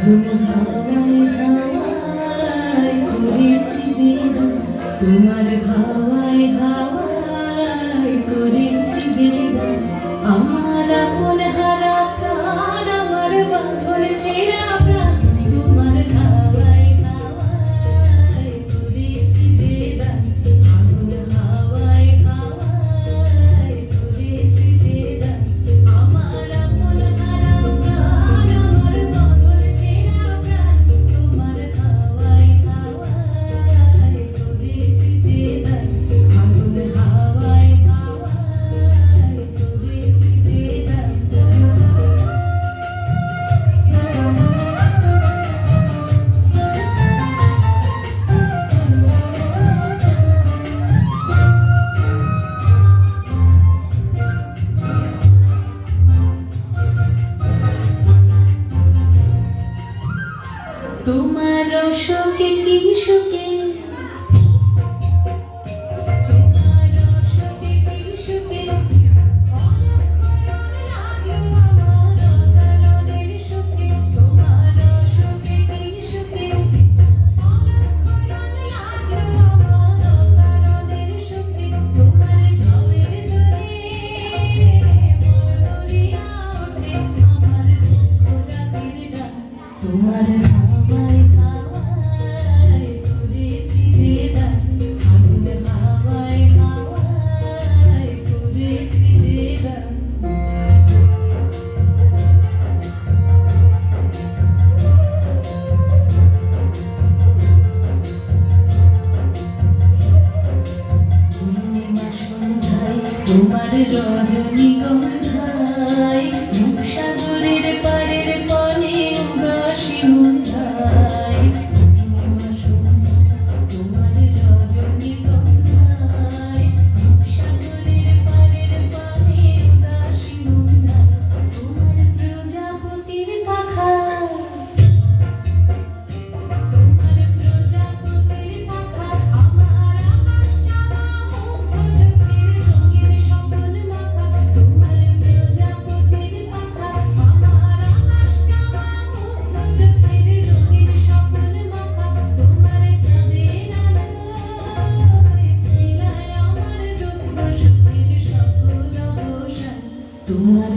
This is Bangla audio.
আগুন হাওয়ায় হাওয়ায় করেছি যে দান, তোমার হাওয়ায় হাওয়ায় করেছি যে দান। আমার আপন হারা প্রাণ, আমার বাঁধন ছেঁড়া প্রাণ, তোমার হাওয়ায় হাওয়ায় করেছি যে দান। আগুন হাওয়ায় হাওয়ায় করেছি যে দান। আমার আপন হারা প্রাণ, আমার বাঁধন ছেঁড়া প্রাণ, তোমার হাওয়ায় হাওয়ায় করেছি যে দান। আগুন হাওয়ায় হাওয়ায় করেছি যে দান। তোমার শোকে কি শোকে, তোমার শোকে কি শোকে, অনক্ষরণ লাগলো আমার অকারণের সুখে। তোমার শোকে কি শোকে, অনক্ষরণ লাগলো আমার অকারণের সুখে। তোমার ঝাউয়ের জলে মন ভরিয়া ওঠে আমার দুঃখ রাতের গান। তোমার হাওয়ায় হাওয়ায় করেছি যে দান। আগুন হাওয়ায় হাওয়ায় করেছি যে দান। পূর্ণিমা সন্ধ্যায় তোমার রজনীগন্ধায়, রূপসাগরের পাড়ের পানে উদাসী মন্ধায়। পূর্ণিমা সন্ধ্যায় তোমার রজনীগন্ধায়, রূপসাগরের পাড়ের পানে উদাসী মন্ধায়। তোমার প্রজাপতির পাখায়, তোমার প্রজাপতির পাখায় আমার আকাশ চাওয়া মুগ্ধ চোখের রঙিন স্বপ্ন মাখা। তোমার প্রজাপতির পাখায় আমার আকাশ চাওয়া মুগ্ধ চোখের রঙিন স্বপ্ন মাখা। তোমার চাঁদের আলোয় মিলায় আমার দুঃখ সুখের সকল অবসান। তোমার